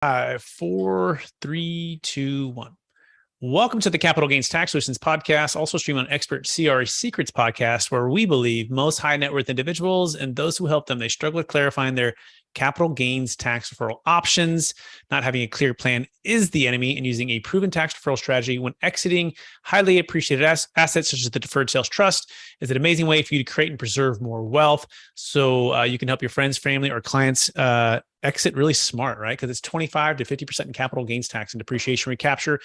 Five, four, three, two, one. Welcome to the Capital Gains Tax Solutions podcast, also streamed on Expert CRE Secrets podcast, where we believe most high net worth individuals and those who help them, they struggle with clarifying their capital gains tax deferral options. Not having a clear plan is the enemy, and using a proven tax deferral strategy when exiting highly appreciated assets such as the Deferred Sales Trust is an amazing way for you to create and preserve more wealth. So you can help your friends, family, or clients exit really smart, right? Because it's 25 to 50% in capital gains tax and depreciation recapture.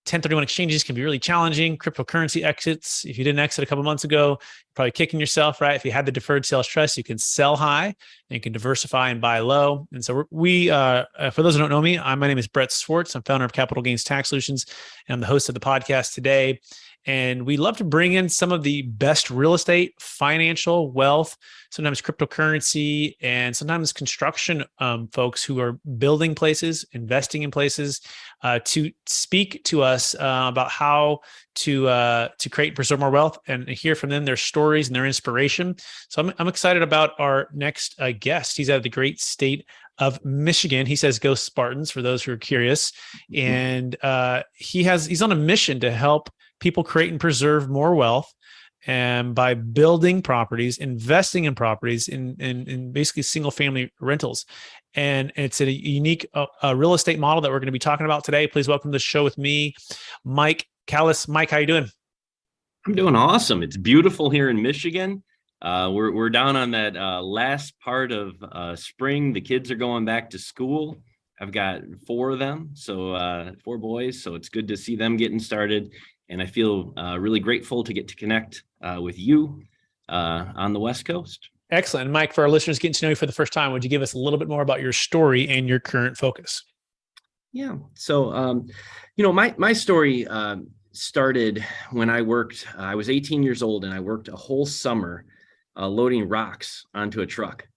1031 exchanges can be really challenging. Cryptocurrency exits, if you didn't exit a couple months ago, you're probably kicking yourself, right? If you had the Deferred Sales Trust, you can sell high and you can diversify and buy low. And so for those who don't know me, my name is Brett Swarts. I'm founder of Capital Gains Tax Solutions, and I'm the host of the podcast today. And we love to bring in some of the best real estate, financial, wealth, sometimes cryptocurrency, and sometimes construction folks who are building places, investing in places, to speak to us about how to create and preserve more wealth, and hear from them their stories and their inspiration. So I'm excited about our next guest. He's out of the great state of Michigan. He says, "Go Spartans," for those who are curious. And he's on a mission to help people create and preserve more wealth, and by building properties, investing in properties, in basically single family rentals. And it's a unique real estate model that we're going to be talking about today. Please welcome to the show with me, Mike Callis. Mike, how you doing? I'm doing awesome. It's beautiful here in Michigan. We're down on that last part of spring. The kids are going back to school. I've got four of them, so 4 boys. So it's good to see them getting started. And I feel really grateful to get to connect with you on the West Coast. Excellent. Mike, for our listeners getting to know you for the first time, would you give us a little bit more about your story and your current focus? Yeah. So, my story started when I worked. I was 18 years old, and I worked a whole summer loading rocks onto a truck.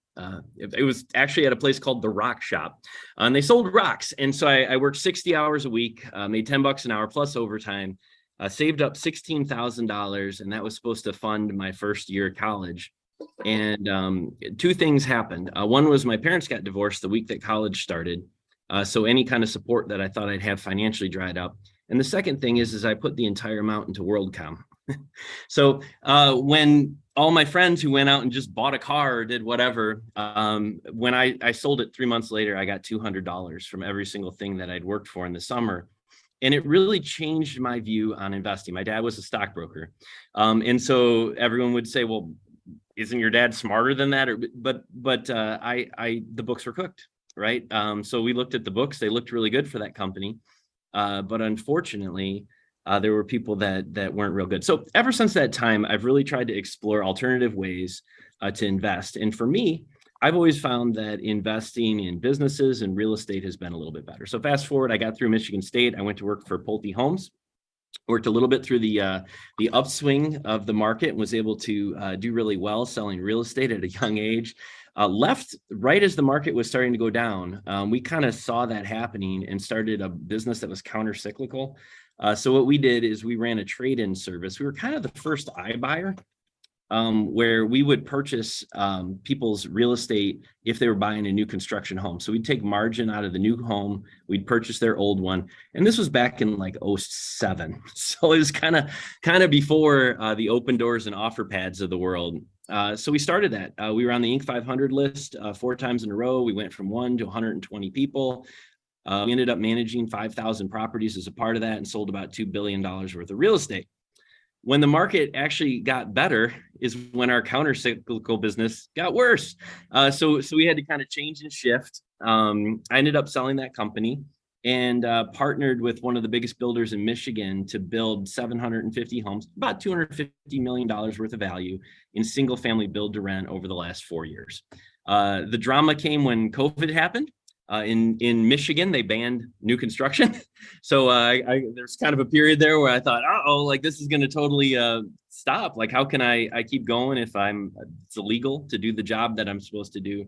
It was actually at a place called the Rock Shop, and they sold rocks. And so I worked 60 hours a week, made $10 an hour plus overtime. Saved up $16,000, and that was supposed to fund my first year of college. And 2 things happened. One was my parents got divorced the week that college started. So any kind of support that I thought I'd have financially dried up. And the second thing is I put the entire amount into WorldCom. So when all my friends who went out and just bought a car or did whatever, when I sold it 3 months later, I got $200 from every single thing that I'd worked for in the summer. And it really changed my view on investing. My dad was a stockbroker. And so everyone would say, well, isn't your dad smarter than that? But the books were cooked, right? So we looked at the books. They looked really good for that company. But unfortunately, there were people that weren't real good. So ever since that time, I've really tried to explore alternative ways to invest. And for me, I've always found that investing in businesses and real estate has been a little bit better. So fast forward, I got through Michigan State. I went to work for Pulte Homes, worked a little bit through the upswing of the market, and was able to do really well selling real estate at a young age. Left right as the market was starting to go down. We kind of saw that happening and started a business that was counter-cyclical. So what we did is we ran a trade-in service. We were kind of the first iBuyer, where we would purchase people's real estate if they were buying a new construction home. So we'd take margin out of the new home, we'd purchase their old one. And this was back in like 2007. So it was kind of before the Open Doors and OfferPads of the world. So we started that. We were on the Inc. 500 list 4 times in a row. We went from 1 to 120 people. We ended up managing 5,000 properties as a part of that and sold about $2 billion worth of real estate. When the market actually got better is when our counter-cyclical business got worse. So we had to kind of change and shift. I ended up selling that company and partnered with one of the biggest builders in Michigan to build 750 homes, about $250 million worth of value in single-family build-to-rent over the last 4 years. The drama came when COVID happened. In Michigan, they banned new construction. So there's kind of a period there where I thought, like this is going to totally stop. Like, how can I keep going if it's illegal to do the job that I'm supposed to do?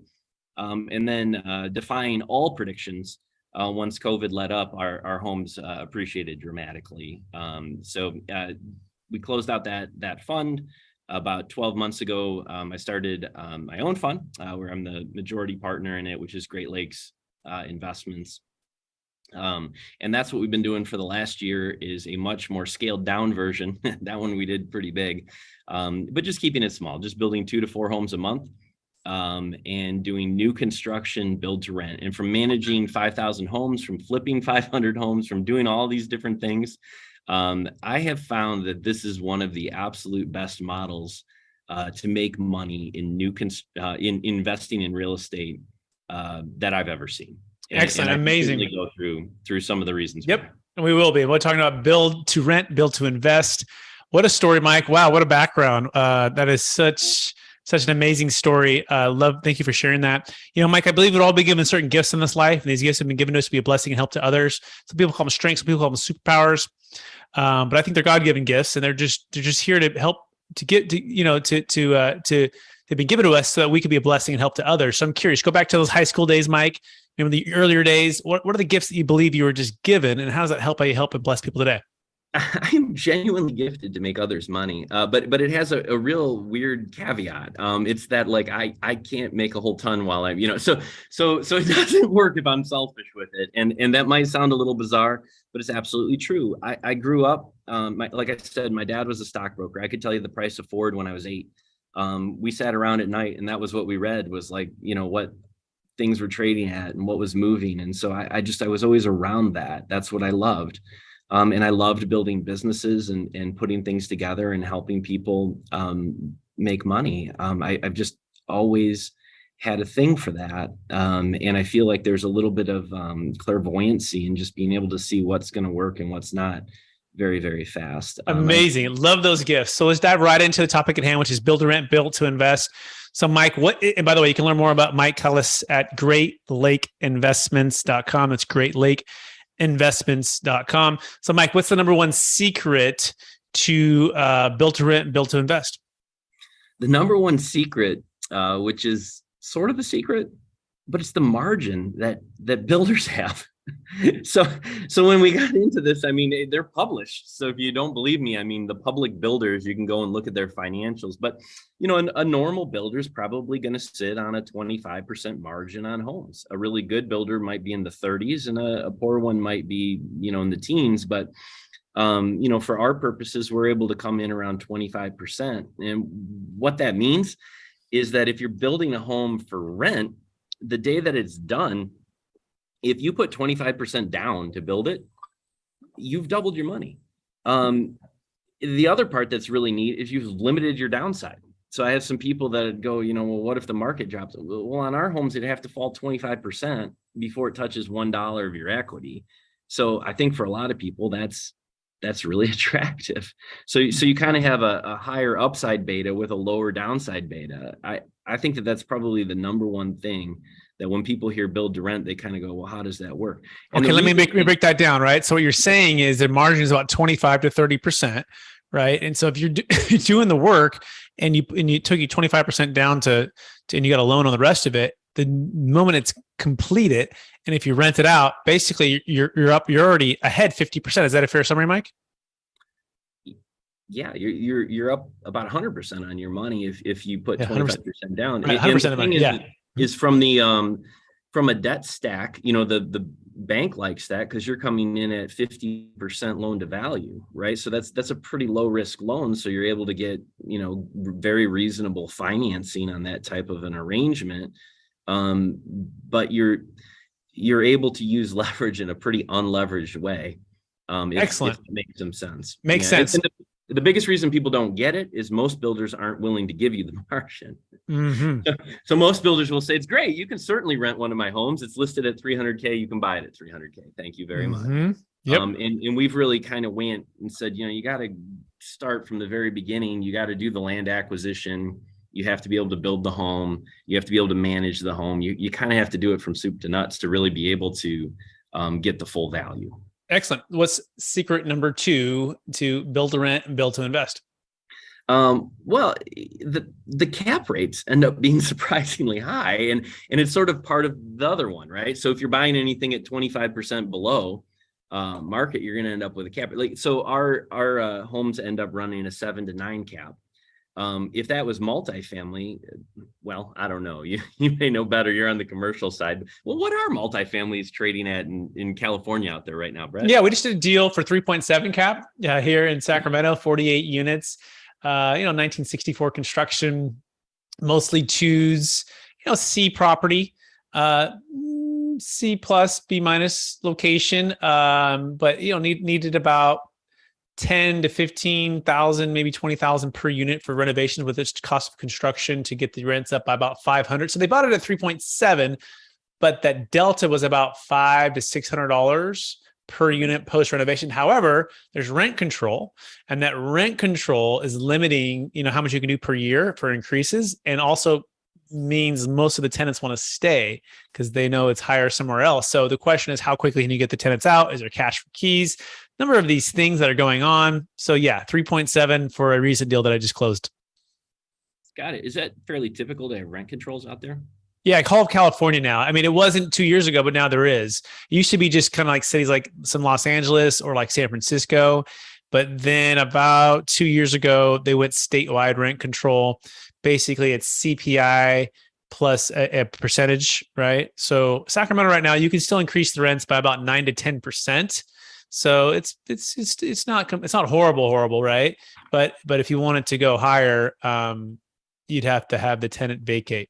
And then defying all predictions, once COVID let up, our homes appreciated dramatically. So we closed out that fund. About 12 months ago, I started my own fund where I'm the majority partner in it, which is Great Lakes Investments. And that's what we've been doing for the last year, is a much more scaled down version. That one we did pretty big, but just keeping it small, just building 2 to 4 homes a month, and doing new construction, build to rent. And from managing 5,000 homes, from flipping 500 homes, from doing all these different things, I have found that this is one of the absolute best models to make money in in investing in real estate that I've ever seen. Excellent. And Amazing. Go through some of the reasons. Yep. And we will be. We're talking about build to rent, build to invest. What a story, Mike. Wow. What a background. That is such an amazing story. Thank you for sharing that. Mike, I believe we'd all be given certain gifts in this life. And these gifts have been given to us to be a blessing and help to others. Some people call them strengths. Some people call them superpowers. But I think they're God-given gifts, and they're just here to help to get to they've been given to us so that we could be a blessing and help to others. So I'm curious, go back to those high school days, Mike, the earlier days. What are the gifts that you believe you were just given, and how does that help you help and bless people today? I'm genuinely gifted to make others money, but it has a real weird caveat. It's that, like, I can't make a whole ton while I'm, so it doesn't work if I'm selfish with it, and that might sound a little bizarre, but it's absolutely true. I grew up, like I said, my dad was a stockbroker. I could tell you the price of Ford when I was 8. We sat around at night, and that was what we read, was like, what things were trading at and what was moving. And so I was always around that. That's what I loved. And I loved building businesses and putting things together and helping people make money. I've just always had a thing for that. And I feel like there's a little bit of clairvoyancy in just being able to see what's going to work and what's not very, very fast. Amazing. Love those gifts. So let's dive right into the topic at hand, which is build to rent, build to invest. So Mike, and by the way, you can learn more about Mike Kellis at greatlakeinvestments.com. It's greatlakeinvestments.com. So Mike, what's the number one secret to build to rent, build to invest? The number one secret, which is sort of a secret, but it's the margin that builders have. So when we got into this, they're published. So if you don't believe me, the public builders, you can go and look at their financials. But, a normal builder is probably going to sit on a 25% margin on homes. A really good builder might be in the 30s, and a poor one might be, in the teens. But, for our purposes, we're able to come in around 25%. And what that means is that if you're building a home for rent, the day that it's done, if you put 25% down to build it, you've doubled your money. The other part that's really neat is you've limited your downside. So I have some people that go, well, what if the market drops? Well, on our homes, it'd have to fall 25% before it touches $1 of your equity. So I think for a lot of people, that's really attractive. So you kind of have a higher upside beta with a lower downside beta. I think that's probably the number one thing that when people hear build to rent, they kind of go, well, how does that work? And okay, let me break that down, right? So what you're saying is the margin is about 25 to 30%, right? And so if you're doing the work and you took 25% down and you got a loan on the rest of it, the moment it's completed, and if you rent it out, basically you're already ahead 50%. Is that a fair summary, Mike? Yeah, you're up about 100% on your money if you put 25% down. Right, 100% of money. Is from a debt stack, the bank like stack, because you're coming in at 50% loan to value, right? So that's a pretty low risk loan. So you're able to get, very reasonable financing on that type of an arrangement. But you're able to use leverage in a pretty unleveraged way. Excellent. If it makes some sense. Makes sense. The biggest reason people don't get it is most builders aren't willing to give you the margin. Mm-hmm. So most builders will say, it's great. You can certainly rent one of my homes. It's listed at $300K. You can buy it at $300K. Thank you very much. Yep. And we've really kind of went and said, you got to start from the very beginning. You got to do the land acquisition. You have to be able to build the home. You have to be able to manage the home. You kind of have to do it from soup to nuts to really be able to get the full value. Excellent. What's secret number 2 to build to rent and build to invest? Well, the cap rates end up being surprisingly high, and it's sort of part of the other one, right? So if you're buying anything at 25% below market, you're going to end up with a cap. So our homes end up running a 7 to 9 cap. If that was multifamily, well, I don't know. You may know better. You're on the commercial side. Well, what are multifamilies trading at in California out there right now, Brett? Yeah, we just did a deal for 3.7 cap here in Sacramento, 48 units, 1964 construction, mostly twos, C property, C plus, B minus location. But needed about 10 to 15,000, maybe 20,000 per unit for renovations with its cost of construction to get the rents up by about 500. So they bought it at 3.7, but that delta was about $500 to $600 per unit post renovation. However, there's rent control, and that rent control is limiting, how much you can do per year for increases, and also means most of the tenants want to stay because they know it's higher somewhere else. So the question is, how quickly can you get the tenants out? Is there cash for keys? Number of these things that are going on. So yeah, 3.7 for a recent deal that I just closed. Got it. Is that fairly typical to have rent controls out there? Yeah, I call it California now. I mean, it wasn't 2 years ago, but now there is. It used to be just kind of like cities like some Los Angeles or like San Francisco. But then about 2 years ago, they went statewide rent control. Basically, it's CPI plus a percentage, right? So Sacramento right now, you can still increase the rents by about 9 to 10%. So it's not horrible, right? But if you wanted to go higher, you'd have to have the tenant vacate.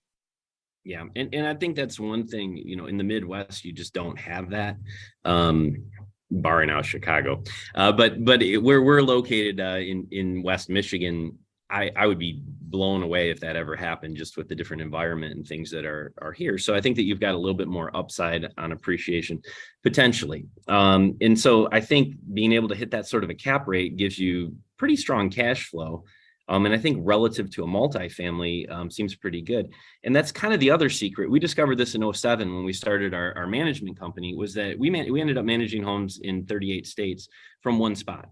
Yeah, and I think that's one thing, in the Midwest, you just don't have that, barring out Chicago. But where we're located in West Michigan, I would be blown away if that ever happened, just with the different environment and things that are here. So I think that you've got a little bit more upside on appreciation potentially. And so I think being able to hit that sort of a cap rate gives you pretty strong cash flow. And I think relative to a multifamily seems pretty good. And that's kind of the other secret. We discovered this in 2007 when we started our management company, was that we ended up managing homes in 38 states from one spot.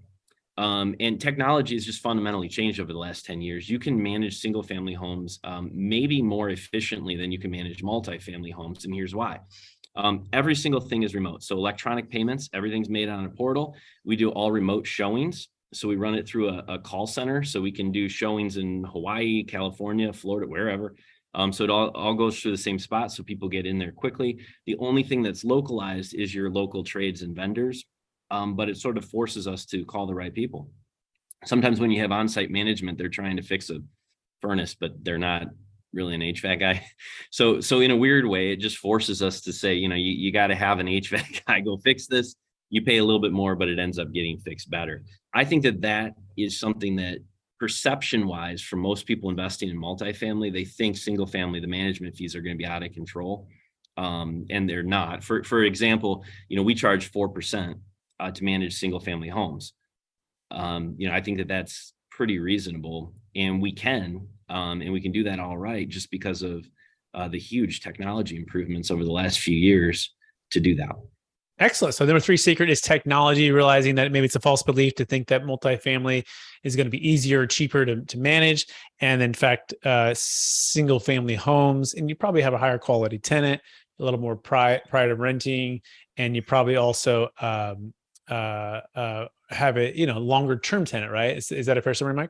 And technology has just fundamentally changed over the last 10 years. You can manage single family homes maybe more efficiently than you can manage multifamily homes. And here's why. Every single thing is remote. So electronic payments, everything's made on a portal. We do all remote showings. So we run it through a call center. So we can do showings in Hawaii, California, Florida, wherever. So it all goes through the same spot. So people get in there quickly. The only thing that's localized is your local trades and vendors. But it sort of forces us to call the right people. Sometimes when you have on-site management, they're trying to fix a furnace, but they're not really an HVAC guy. So in a weird way, it just forces us to say, you got to have an HVAC guy go fix this. You pay a little bit more, but it ends up getting fixed better. I think that is something that perception-wise, for most people investing in multifamily, they think single family, the management fees are going to be out of control. And they're not. For example, we charge 4%. To manage single family homes. I think that's pretty reasonable, and we can do that all right, just because of the huge technology improvements over the last few years to do that. Excellent. So number 3 secret is technology, realizing that maybe it's a false belief to think that multifamily is going to be easier or cheaper to manage. And in fact, single family homes, and you probably have a higher quality tenant, a little more pride of renting, and you probably also have a longer term tenant, right? Is that a fair summary, Mike?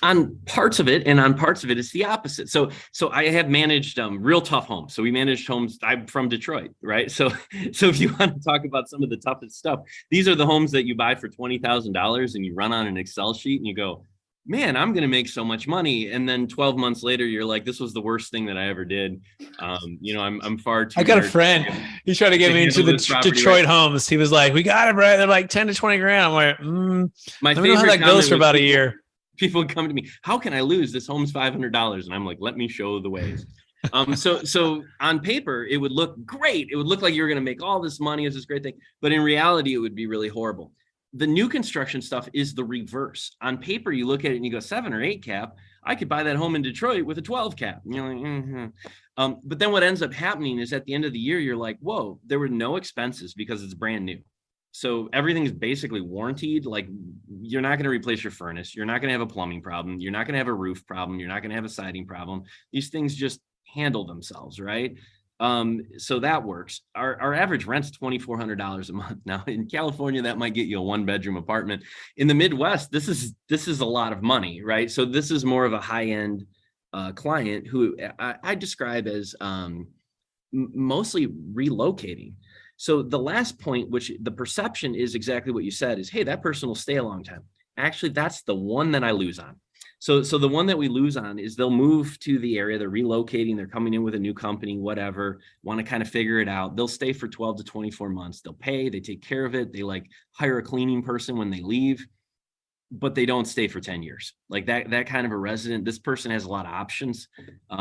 On parts of it, and on parts of it, it's the opposite. So I have managed real tough homes. So we managed homes. I'm from Detroit, right? So if you want to talk about some of the toughest stuff, these are the homes that you buy for $20,000 and you run on an Excel sheet and you go, man, I'm going to make so much money. And then 12 months later, you're like, this was the worst thing that I ever did. I'm far too. I got a friend. He's trying to get me into the Detroit homes. He was like, we got it, right? They're like 10 to 20 grand. I'm like, my favorite how that goes for about a year. People would come to me, how can I lose? This home's $500. And I'm like, let me show the ways. So on paper, it would look great. It would look like you're going to make all this money. It's this great thing. But in reality, it would be really horrible. The new construction stuff is the reverse. On paper, you look at it and you go 7 or 8 cap. I could buy that home in Detroit with a 12 cap. And you're like, but then what ends up happening is at the end of the year, you're like, whoa, there were no expenses because it's brand new. So everything is basically warranted. Like, you're not going to replace your furnace. You're not going to have a plumbing problem. You're not going to have a roof problem. You're not going to have a siding problem. These things just handle themselves, right? So that works. Our average rent's $2,400 a month. Now in California, that might get you a 1-bedroom apartment. In the Midwest, this is a lot of money, right? So this is more of a high-end client who I describe as mostly relocating. So the last point, which the perception is exactly what you said, is, hey, that person will stay a long time. Actually, that's the one that I lose on. So the one that we lose on is they'll move to the area, they're relocating, they're coming in with a new company, whatever, want to kind of figure it out. They'll stay for 12 to 24 months. They'll pay, they take care of it. They like hire a cleaning person when they leave, but they don't stay for 10 years. Like that kind of a resident, this person has a lot of options.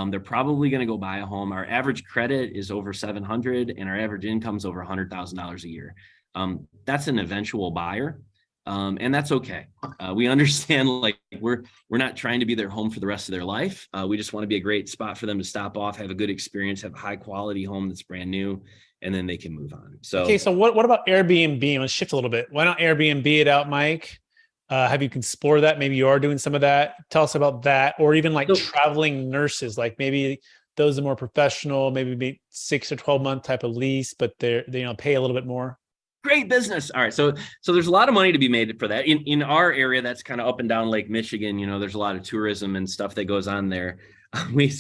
They're probably going to go buy a home. Our average credit is over 700 and our average income is over $100,000 a year. That's an eventual buyer. And that's okay. We understand, like, we're not trying to be their home for the rest of their life. We just want to be a great spot for them to stop off, have a good experience, have a high quality home that's brand new, and then they can move on. So, okay. So what about Airbnb? Let's shift a little bit. Why not Airbnb it out, Mike? Have you explored that? Maybe you are doing some of that. Tell us about that, or even like traveling nurses, like maybe those are more professional, maybe 6 or 12 month type of lease, but they pay a little bit more. Great business. All right. So there's a lot of money to be made for that. In our area, that's kind of up and down Lake Michigan. There's a lot of tourism and stuff that goes on there. We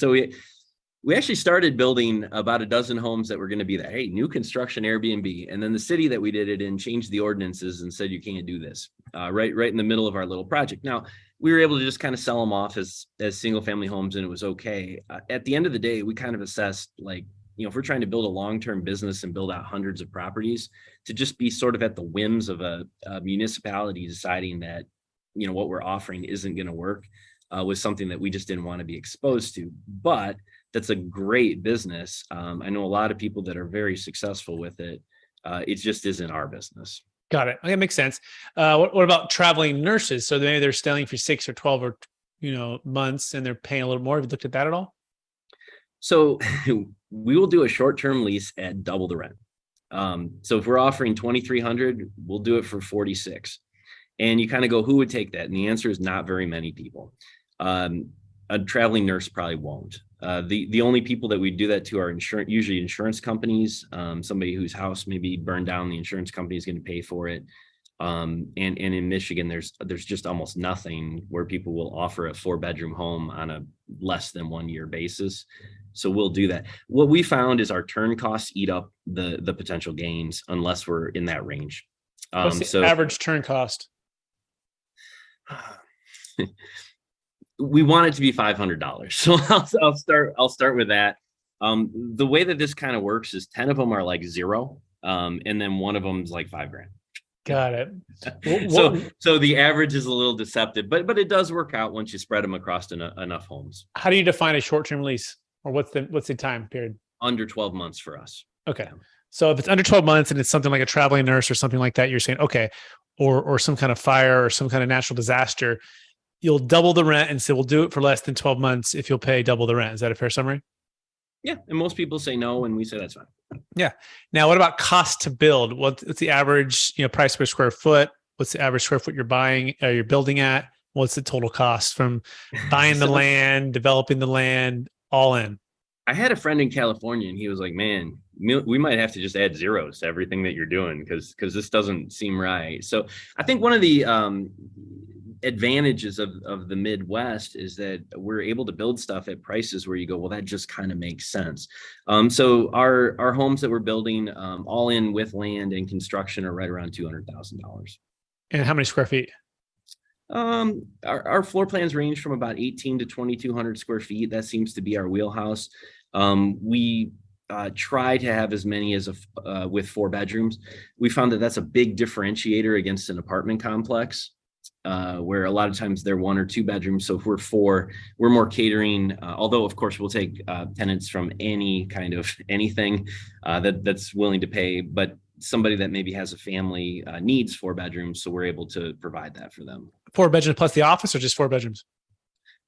actually started building about a dozen homes that were going to be that, hey, new construction Airbnb. And then the city that we did it in changed the ordinances and said, you can't do this right in the middle of our little project. Now, we were able to just kind of sell them off as single family homes, and it was okay. At the end of the day, we kind of assessed, like, if we're trying to build a long-term business and build out hundreds of properties, to just be sort of at the whims of a municipality deciding that, what we're offering isn't going to work, was something that we just didn't want to be exposed to. But that's a great business. I know a lot of people that are very successful with it. It just isn't our business. Got it. Okay, makes sense. What about traveling nurses? So maybe they're staying for 6 or 12 or months, and they're paying a little more. Have you looked at that at all? So we will do a short-term lease at double the rent. So if we're offering $2,300, we'll do it for $46,000. And you kind of go, who would take that? And the answer is not very many people. A traveling nurse probably won't. The only people that we do that to are usually insurance companies. Somebody whose house maybe burned down, the insurance company is going to pay for it. And in Michigan, there's just almost nothing where people will offer a 4-bedroom home on a less than 1 year basis. So we'll do that. What we found is our turn costs eat up the potential gains unless we're in that range. What's the average turn cost? We want it to be $500. So I'll start with that. The way that this kind of works is 10 of them are like $0. And then one of them is like $5,000. Got it. So the average is a little deceptive, but it does work out once you spread them across enough homes. How do you define a short-term lease, or what's the time period? Under 12 months for us. Okay. So if it's under 12 months and it's something like a traveling nurse or something like that, you're saying, okay, or some kind of fire or some kind of natural disaster, you'll double the rent and say, we'll do it for less than 12 months if you'll pay double the rent. Is that a fair summary? Yeah. And most people say no, and we say that's fine. Yeah. Now, what about cost to build? What's the average, price per square foot? What's the average square foot you're building at? What's the total cost from buying the land, developing the land, all in? I had a friend in California, and he was like, man, we might have to just add zeros to everything that you're doing because this doesn't seem right. So I think one of the advantages of the Midwest is that we're able to build stuff at prices where you go, well, that just kind of makes sense. So our homes that we're building, all in with land and construction, are right around $200,000. And how many square feet? Our floor plans range from about 18 to 2,200 square feet. That seems to be our wheelhouse. We try to have as many as with 4 bedrooms. We found that that's a big differentiator against an apartment complex, where a lot of times they're 1 or 2 bedrooms. So if we're 4, we're more catering. Although of course we'll take tenants from any kind of anything that's willing to pay, but somebody that maybe has a family needs 4 bedrooms. So we're able to provide that for them. 4 bedrooms plus the office, or just 4 bedrooms?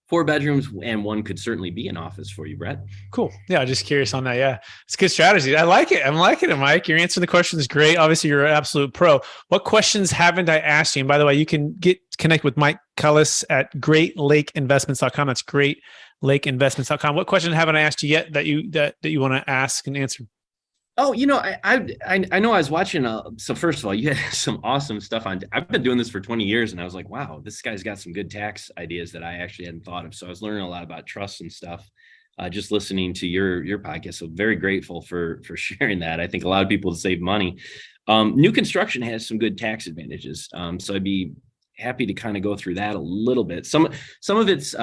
4 bedrooms, and one could certainly be an office for you, Brett. Cool. Yeah, just curious on that. Yeah, it's a good strategy. I like it. I'm liking it, Mike. You're answering the questions great. Obviously, you're an absolute pro. What questions haven't I asked you? And by the way, you can connect with Mike Cullis at greatlakeinvestments.com. That's lakeinvestments.com. What question haven't I asked you yet that you want to ask and answer? Oh, I know I was watching. So first of all, you had some awesome stuff on. I've been doing this for 20 years, and I was like, wow, this guy's got some good tax ideas that I actually hadn't thought of. So I was learning a lot about trusts and stuff, just listening to your podcast. So very grateful for sharing that. I think a lot of people save money. New construction has some good tax advantages. So I'd be happy to kind of go through that a little bit. Some of it's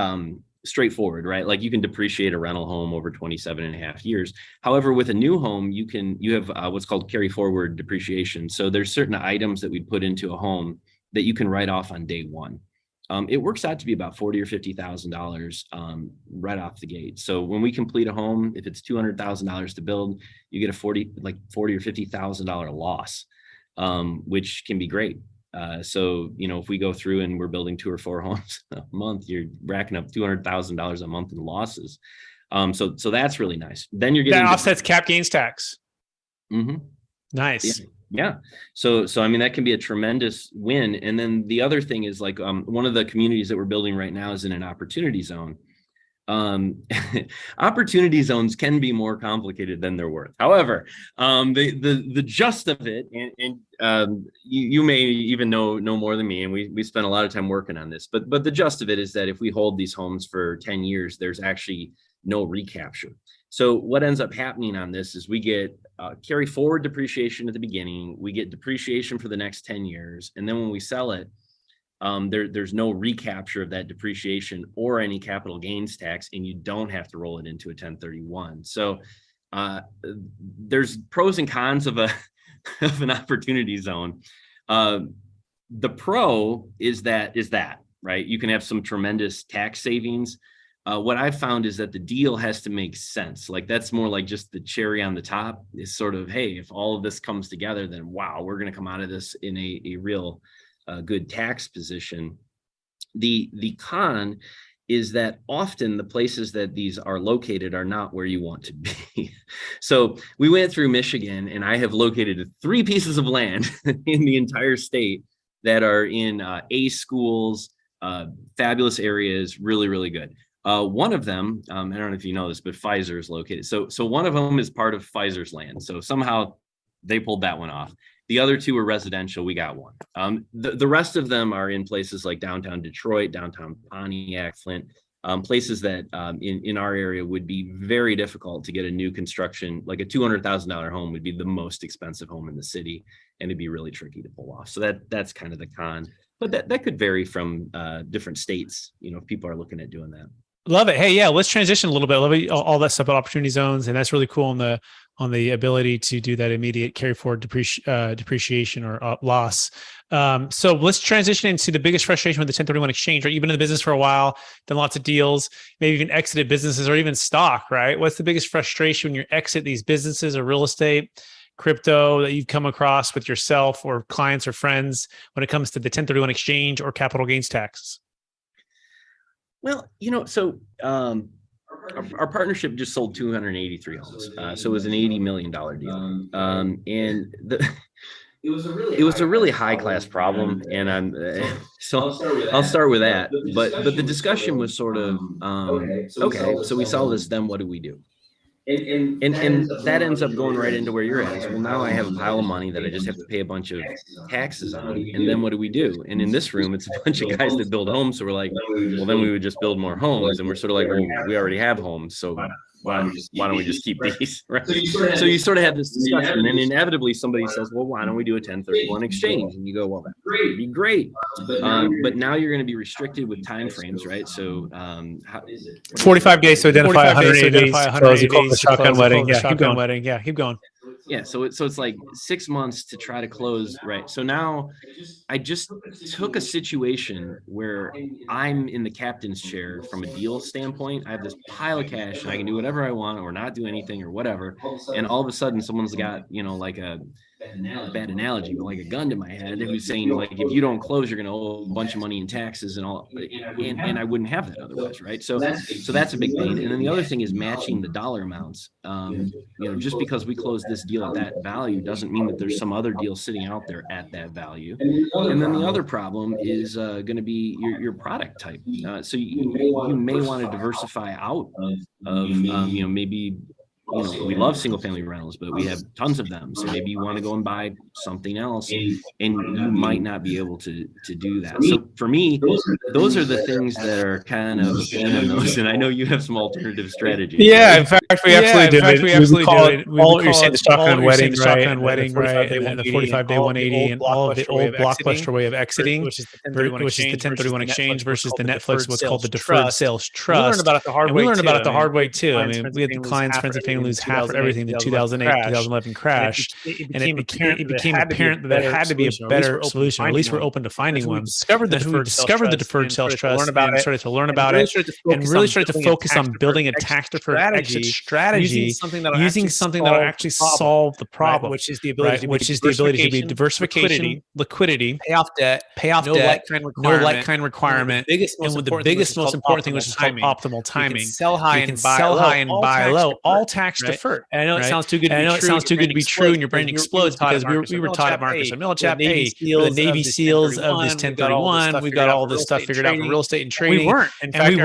straightforward, right? Like you can depreciate a rental home over 27 and a half years. However, with a new home, you have what's called carry forward depreciation. So there's certain items that we put into a home that you can write off on day one. It works out to be about $40,000 or $50,000 right off the gate. So when we complete a home, if it's $200,000 to build, you get a $40,000 or $50,000 loss, which can be great. So, if we go through and we're building 2 or 4 homes a month, you're racking up $200,000 a month in losses. So that's really nice. Then you're getting that offsets cap gains tax. Mm-hmm. Nice. Yeah. So I mean, that can be a tremendous win. And then the other thing is like one of the communities that we're building right now is in an opportunity zone. Opportunity zones can be more complicated than they're worth. However, the gist of it, and you may even know more than me, and we spent a lot of time working on this, but the gist of it is that if we hold these homes for 10 years, there's actually no recapture. So what ends up happening on this is we get carry forward depreciation at the beginning, we get depreciation for the next 10 years, and then when we sell it, there's no recapture of that depreciation or any capital gains tax, and you don't have to roll it into a 1031. So there's pros and cons of an opportunity zone. The pro is that, right? You can have some tremendous tax savings. What I've found is that the deal has to make sense. Like that's more like just the cherry on the top is sort of, hey, if all of this comes together, then wow, we're going to come out of this in a real good tax position. The con is that often the places that these are located are not where you want to be. So we went through Michigan, and I have located 3 pieces of land in the entire state that are in A schools, fabulous areas, really, really good. One of them, I don't know if you know this, but Pfizer is located. So one of them is part of Pfizer's land. So somehow they pulled that one off. The other 2 are residential. We got one. The rest of them are in places like downtown Detroit, downtown Pontiac, Flint, places that in our area would be very difficult to get a new construction. Like a $200,000 home would be the most expensive home in the city, and it'd be really tricky to pull off. So that's kind of the con. But that could vary from different states, if people are looking at doing that. Love it. Hey, yeah, let's transition a little bit. Love it, all that stuff about opportunity zones, and that's really cool on the ability to do that immediate carry forward depreciation or loss. So let's transition into the biggest frustration with the 1031 exchange. Right, you've been in the business for a while, done lots of deals, maybe even exited businesses or even stock. Right, what's the biggest frustration when you exit these businesses or real estate, crypto that you've come across with yourself or clients or friends when it comes to the 1031 exchange or capital gains taxes? Well, so our partnership just sold 283 homes. So it was an $80 million deal. And it was a really high class problem. And I'll start with that. But the discussion was sort of, okay, so we sell this, then what do we do? And that ends up going right into where you're at is, well, now I have a pile of money that I just have to pay a bunch of taxes on. And then what do we do? And in this room, it's a bunch of guys that build homes. So we're like, well, then we would just build more homes. And we're sort of like, well, we already have homes. So why don't we just keep these? Right? So you sort of have this discussion, and inevitably somebody says, well, why don't we do a 1031 exchange? And you go, well, that would be great. But now you're going to be restricted with timeframes, right? So 45 days to identify 180 days. The shotgun wedding. Yeah, keep going. Wedding. Yeah, keep going. Yeah, so it's like 6 months to try to close, right? So now I just took a situation where I'm in the captain's chair from a deal standpoint. I have this pile of cash and I can do whatever I want or not do anything or whatever. And all of a sudden someone's got, like a bad analogy, but like a gun to my head, who's saying like, if you don't close, you're going to owe a bunch of money in taxes and all, and I wouldn't have that otherwise, right? So that's a big pain. And then the other thing is matching the dollar amounts. Just because we close this deal at that value doesn't mean that there's some other deal sitting out there at that value. And then the other problem is going to be your product type. So you may want to diversify out of maybe. We love single family rentals, but we have tons of them. So maybe you want to go and buy something else, and you might not be able to do that. So for me, those are the things that are kind of in those. And I know you have some alternative strategies. Yeah, in fact, we absolutely do. We absolutely do. All you're saying the shotgun wedding, right? And the 45-day 180, and all of the old Blockbuster way of exiting, which is the 1031 exchange versus the Netflix, what's called the Deferred Sales Trust. We learned about it the hard way. We learned about it the hard way too. I mean, we had clients, friends, and family lose half of everything. The 2008, 2011 crash, and it became apparent that there had to be a better solution. At least we're open to finding one. Discovered the Deferred Sales Trust, and started to learn about it, and really started to focus on building a tax deferred exit strategy, using something that will actually solve the problem, which is the ability to be diversification, liquidity, pay off debt, no like-kind requirement, and with the biggest, most important thing, which is called optimal timing. You can sell high and buy low, all tax deferred. And I know it sounds too good to be true, and your brain explodes because we were taught at Marcus Millichap, hey, the Navy SEALs of this 1031. We've got all this stuff figured out for real estate and trading. We weren't. In fact,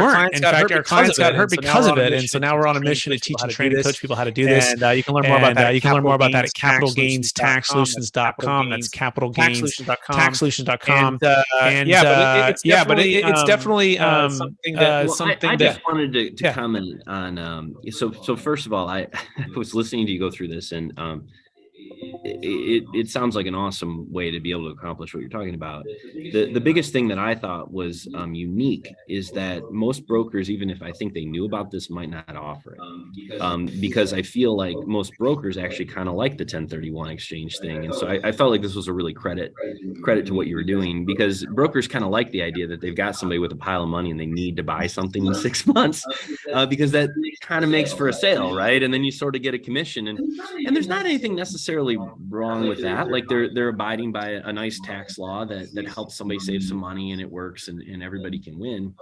our clients got hurt because of it. And so now we're on a mission to teach and train and coach people how to do this. And you can learn more about that. You can learn more about that at capitalgainstaxsolutions.com. That's capitalgainstaxsolutions.com. And but it's definitely something that I just wanted to comment on. So first of all, I was listening to you go through this, and it sounds like an awesome way to be able to accomplish what you're talking about. The biggest thing that I thought was unique is that most brokers, even if I think they knew about this, might not offer it, because I feel like most brokers actually kind of like the 1031 exchange thing. And so I felt like this was a really credit to what you were doing, because brokers kind of like the idea that they've got somebody with a pile of money and they need to buy something in 6 months, because that kind of makes for a sale, right? And then you sort of get a commission, and there's not anything necessarily wrong with that. Like they're abiding by a nice tax law that helps somebody save some money, and it works, and everybody can win.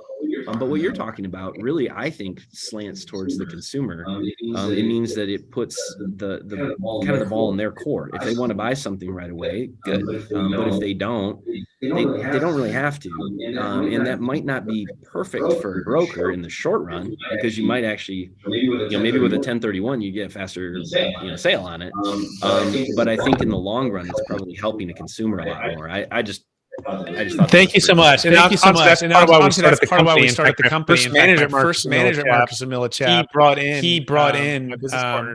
But what you're talking about really, I think, slants towards the consumer. It means that it puts the kind of the ball in their court. If they want to buy something right away, good. But if they don't, they don't really have to. And that might not be perfect for a broker in the short run, because you might actually, maybe with a 1031, you get a faster sale on it. But I think in the long run, it's probably helping the consumer a lot more. I just thought. Thank you so much. Thank you so much. That's part of why we started the company. First manager, Marcus Millichap, he brought in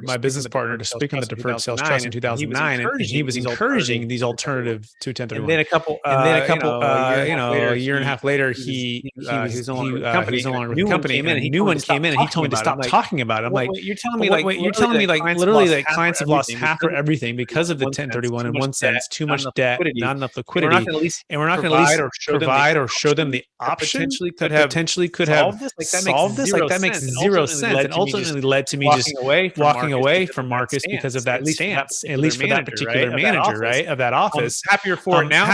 my business partner to speak on the Deferred Sales Trust in 2009, and he was encouraging these alternative to 1031. And then a year and a half later, he was no longer with the company, and a new one came in, and he told me to stop talking about it. I'm like, you're telling me literally that clients have lost half of everything because of the 1031 in one sense, too much debt, not enough liquidity. And we're not going to at least provide or show them the option that potentially could have solved this. Like that makes zero sense. And ultimately led to me just walking away from Marcus because of that stance, at least for that particular manager, right, of that office. Happier for it now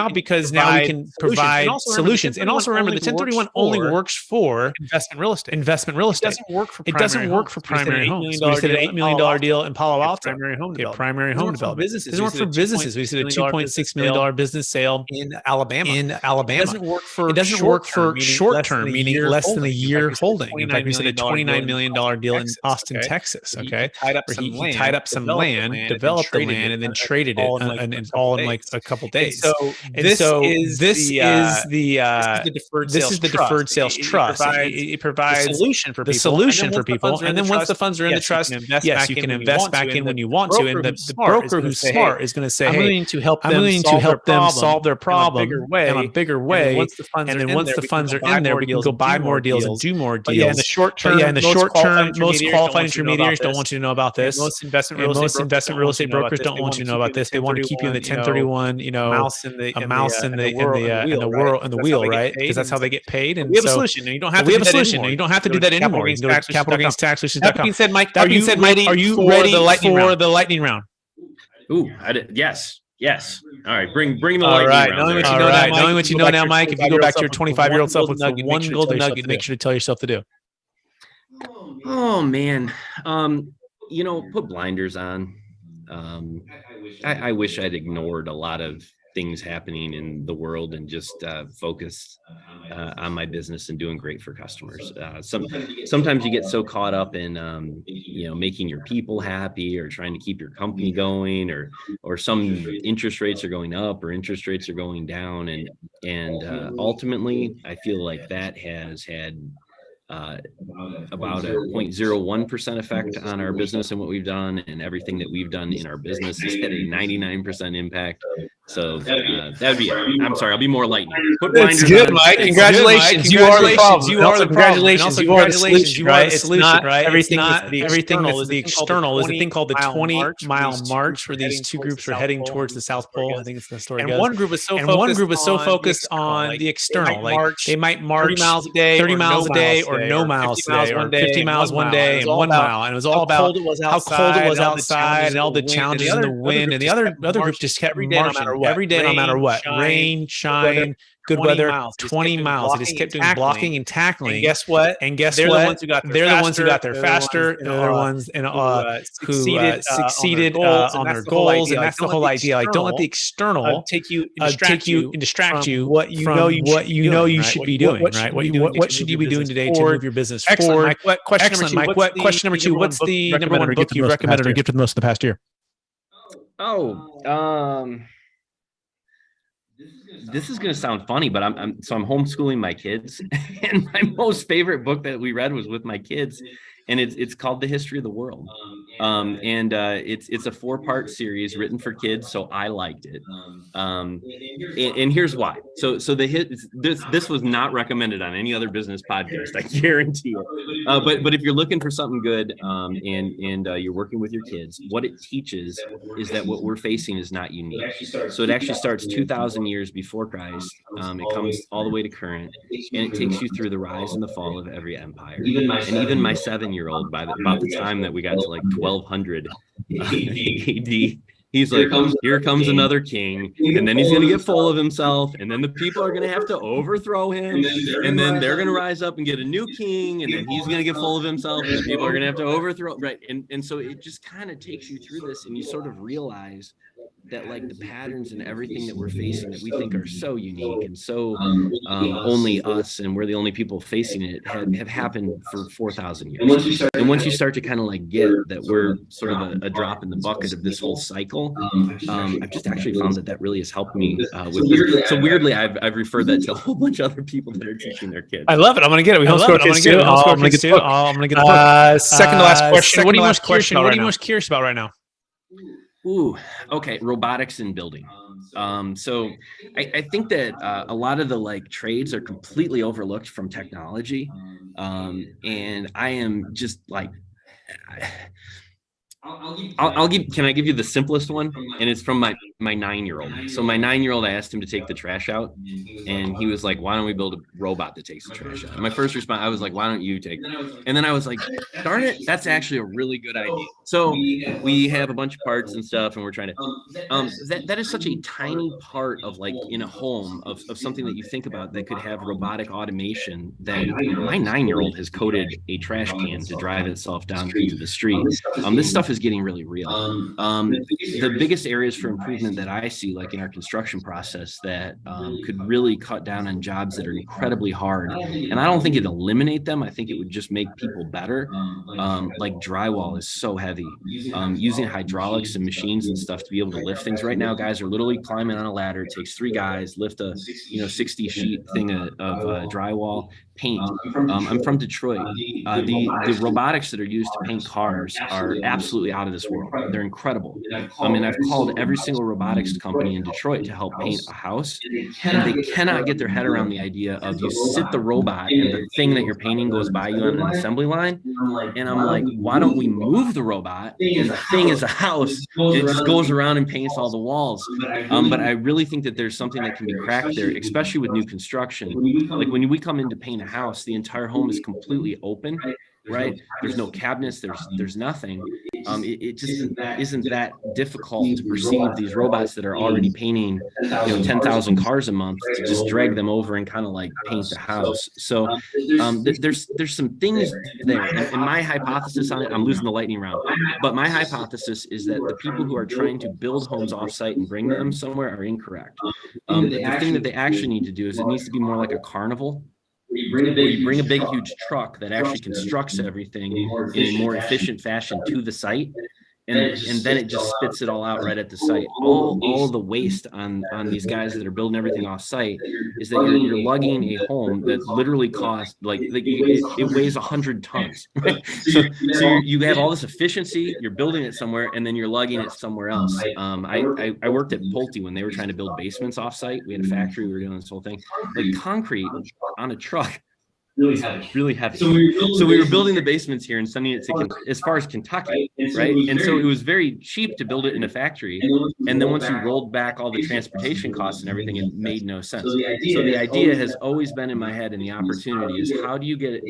because now we can provide solutions. And also remember, the 1031 only works for investment real estate. It doesn't work for primary homes. We did an $8 million deal in Palo Alto. Primary home development. It doesn't work for businesses. We did a $2.6 million business sale in Alabama. It doesn't work for short term, meaning less than a year holding. In fact, we said a $29 million deal in Austin, Texas. Okay, he tied up some land, developed the land, and then traded it all in like a couple days. This is the Deferred Sales Trust. It provides the solution for people, and then once the funds are in the trust, yes, you can invest back in when you want to. And the broker who's smart is going to say, "I'm willing to help them solve their problem in a bigger way." And then once the funds are in there, we can go buy more deals and do more deals. In the short term, most qualified intermediaries don't want you to know about this. Most investment real estate brokers don't want you to know about this. They want to keep you in the 1031, mouse in the wheel, right? Because that's how they get paid. And we have a solution. You don't have to do that anymore. You can go to capitalgainstaxsolutions.com. That being said, Mike, are you ready for the lightning round? Ooh, yes. All right, bring the All lightning right, round there. Knowing what you know now, Mike, if you go back to your 25-year-old self with one golden nugget, make sure to tell yourself to do. Oh man, put blinders on. I wish I'd ignored a lot of things happening in the world and just focused on my business and doing great for customers. Sometimes you get so caught up in making your people happy or trying to keep your company going, or some interest rates are going up or interest rates are going down, and ultimately I feel like that has had about a 0.01% effect on our business and what we've done, and everything that we've done in our business has had a 99% impact. So that'd be it. I'm sorry, I'll be more lightning. Put blinders It's good, on. Mike. Congratulations. You are the problem. You are the congratulations. You are the solution, right? It's not everything. Everything is the external. There's a thing called the 20-mile march where these two groups are heading towards the South Pole. I think it's the story goes. And one group is so focused on the external. Like they might march 30 miles a day or no miles today, or 50 miles one day and 1 mile. And it was all about how cold it was outside and all the challenges in the wind. And the other group just kept marching every day, no matter what. Rain, shine, good weather, 20 miles. They just kept doing blocking and tackling. And guess what? They're The ones who got there faster. They're the ones who succeeded on their goals. And that's the whole idea. Like, don't let the external take you and distract you what you know you should be doing, right? What should you be doing today to move your business forward? Excellent, Mike. Question number two. What's the number one book you recommended or gifted the most in the past year? This is going to sound funny, but I'm homeschooling my kids, and my most favorite book that we read was with my kids, and it's called The History of the World. It's a 4-part series written for kids, so I liked it. And here's why. So this was not recommended on any other business podcast, I guarantee it. But if you're looking for something good, and you're working with your kids, what it teaches is that what we're facing is not unique. So it actually starts 2,000 years before Christ. It comes all the way to current, and it takes you through the rise and the fall of every empire. And even my 7-year-old, by about the time that we got to like 1200 AD, he's like, here comes another king, and then he's going to get full of himself, and then the people are going to have to overthrow him, and then they're going to rise up and get a new king, and then he's going to get full of himself, and the people are going to have to overthrow, right? And so it just kind of takes you through this, and you sort of realize that like the patterns and everything that we're facing that we think are so unique and so only us, and we're the only people facing it, have happened for 4,000 years. And once you start to kind of like get that we're sort of a drop in the bucket of this whole cycle, I've just actually found that really has helped me with this. So weirdly, I've referred that to a whole bunch of other people that are teaching their kids. I love it. I'm going to get it. We homeschool kids too. I'm going to get the book. Second to last question. What are you most curious about right now? Ooh, okay. Robotics in building. So I think that a lot of the like trades are completely overlooked from technology. And I am just like, can I give you the simplest one? And it's from my 9-year-old. So my 9-year-old, I asked him to take the trash out, and he was like, why don't we build a robot that takes the trash out? And my first response, I was like, why don't you take it? And then I was like, darn it, that's actually a really good idea. So we have a bunch of parts and stuff, and we're trying to, that is such a tiny part of like in a home of something that you think about that could have robotic automation, that my 9-year-old has coded a trash can to drive itself down into the street. This stuff is getting really real. The biggest areas for improvement that I see, like in our construction process, that could really cut down on jobs that are incredibly hard. And I don't think it'd eliminate them. I think it would just make people better. Like drywall is so heavy. Using hydraulics and machines and stuff to be able to lift things. Right now, guys are literally climbing on a ladder. It takes 3 guys, lift a 60 sheet thing of drywall, paint. I'm from Detroit. The robotics that are used to paint cars are absolutely out of this world. They're incredible. I mean, I've called every single robotics company in Detroit to help paint a house, and they cannot get their head around the idea of you sit the robot and the thing that you're painting goes by you on an assembly line. And I'm like, why don't we move the robot, and the thing is a house, it just goes around and paints all the walls. But I really think that there's something that can be cracked there, especially with new construction. Like when we come in to paint a house, the entire home is completely open. right? There's no cabinets. There's nothing. It just isn't that difficult to perceive these robots that are already painting 10,000 cars a month to just drag them over and kind of like paint the house. So there's some things there. And my hypothesis on it, I'm losing the lightning round, but my hypothesis is that the people who are trying to build homes offsite and bring them somewhere are incorrect. The thing that they actually need to do is it needs to be more like a carnival. You bring a big, huge truck that actually constructs everything in a more efficient fashion to the site. And then it just spits it all out right at the site. All the waste on these guys that are building everything off site is that you're lugging a home that literally costs it weighs 100 tons. Right? So you have all this efficiency, you're building it somewhere, and then you're lugging it somewhere else. I worked at Pulte when they were trying to build basements off site. We had a factory, we were doing this whole thing. Like concrete on a truck. Really heavy. So we were building the basements here and sending it to as far as Kentucky, right? And so it was very cheap to build it in a factory. And then once you rolled back all the transportation costs and everything, it made no sense. So the idea has always been in my head, and the opportunity is how do you get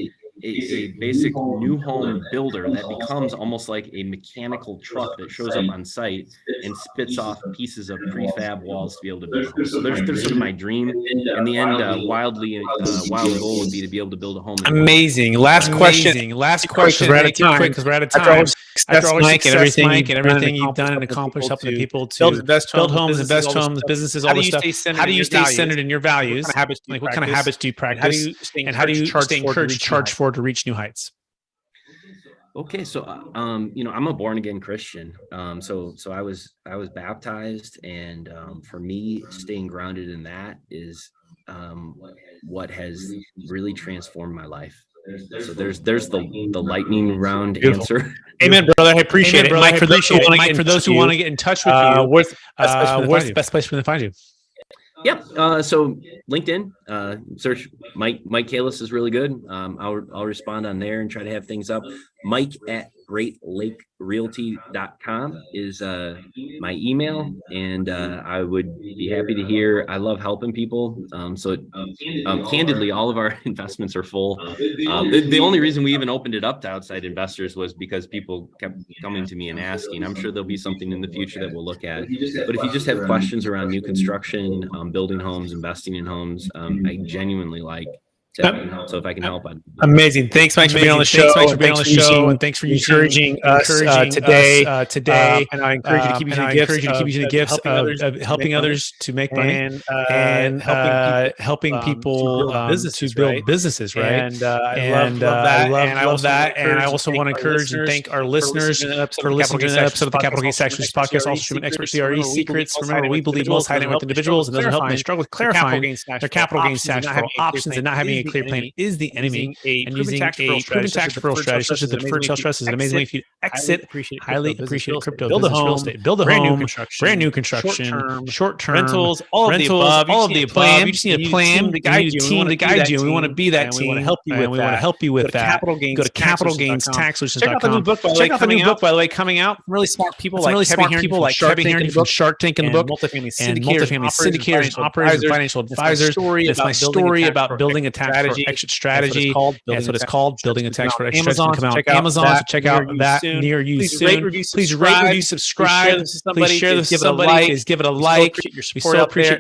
a basic new home builder that becomes almost like a mechanical truck that shows up on site and spits off pieces of prefab walls to be able to build homes. So there's sort of my dream. In the end, wild goal would be to be able to build a home. Amazing. Last question. We're out of time. Because we're out of time. After all Mike, and everything you've done and accomplished, helping the people to build homes, invest homes, businesses, all this stuff. How do you stay centered in your values? What kind of habits do you practice? And how do you stay encouraged to charge forward to reach new heights? Okay, so I'm a born again Christian. So I was baptized, and for me, staying grounded in that is what has really transformed my life. So there's the lightning round answer. Amen, brother. I appreciate it, Mike. For those who want to get in touch with you, where's the best place for them to find you? Yep. So LinkedIn, search Mike Kalis is really good. I'll respond on there and try to have things up. Mike at GreatLakeRealty.com is my email, and I would be happy to hear. I love helping people. Candidly, all of our investments are full. The only reason we even opened it up to outside investors was because people kept coming to me and asking. I'm sure there'll be something in the future that we'll look at. But if you just have questions around new construction, building homes, investing in homes, I genuinely like. So if I can help, amazing. Thanks, Mike, for being on the show. And thanks for encouraging us today. And I encourage you to keep using the gifts of helping others to make money and helping people to build businesses, right? And I love that. And I also want to encourage and thank our listeners for listening to the episode of the Capital Gains Tax Solutions podcast, also Cushman Expert CRE Secrets. Remember, we believe most high net worth individuals and those who help them struggle with clarifying their capital gains tax options and not having a clear plan is the enemy, and using a proven tax deferral strategy such as the Deferred Sales Trust is an amazing way for you to exit highly appreciated crypto business, real estate, build a home, brand new construction, short-term rentals, all of the above. You just need a plan, a team to guide you. We want to be that team. We want to help you with that. Go to capitalgainstaxsolutions.com. Check out the new book, by the way, coming out. Really smart people like Sharp Hearing from Shark Tank in the book, and multifamily syndicators, operators, and financial advisors. It's my story about building a tax exit strategy. That's what it's called, building a tax for exit strategy. Come out Amazon, so check out that near you soon. Please rate, review, subscribe. Please share this with somebody. Please give it a like. We so appreciate